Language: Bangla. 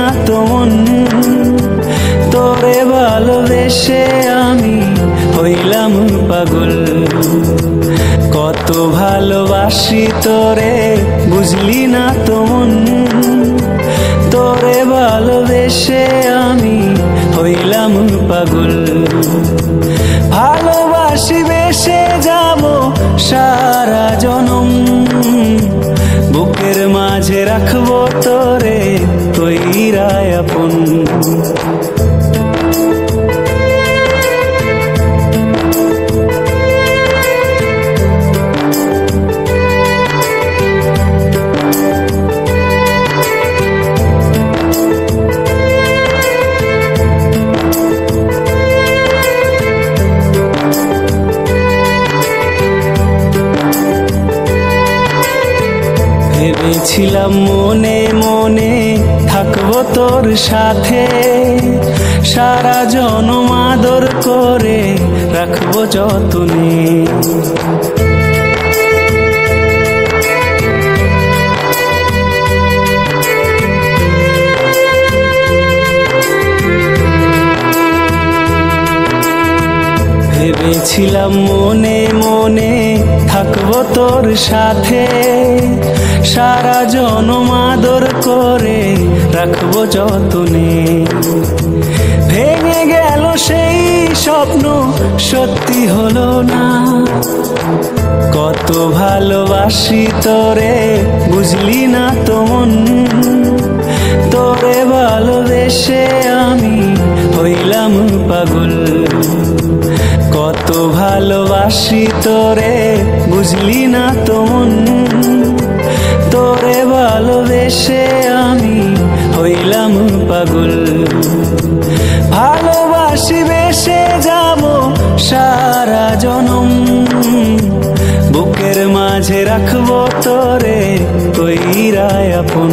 না তো মন, তোরে ভালোবেসে আমি হইলাম পাগল। কত ভালোবাসি তোরে বুঝলি না তো মন, তোরে ভালোবেসে আমি হইলাম পাগল। ভালোবাসি বেসে যাব সারা জনম, বুকের মাঝে রাখবো তোরে কইরা আপন। ভেবেছিলাম মনে মনে থাকবো তোর সাথে, সারা জনম আদর করে রাখবো যতনে। ভেবেছিলাম মনে মনে থাকবো তোর সাথে, সারা জনম আদর করে রাখবো যতনে। ভেঙে গেল সেই স্বপ্ন সত্যি হলো না, কত ভালোবাসি তোরে বুঝলি না তো মন, তোরে ভালোবেসে আমি হইলাম পাগল। কত ভালোবাসি তোরে বুঝলি না তো মন, তোরে ভালোবেসে আমি হইলাম পাগল। ভালোবাসি বেসে যাব সারা জনম, বুকের মাঝে রাখবো তোরে কইরা আপন।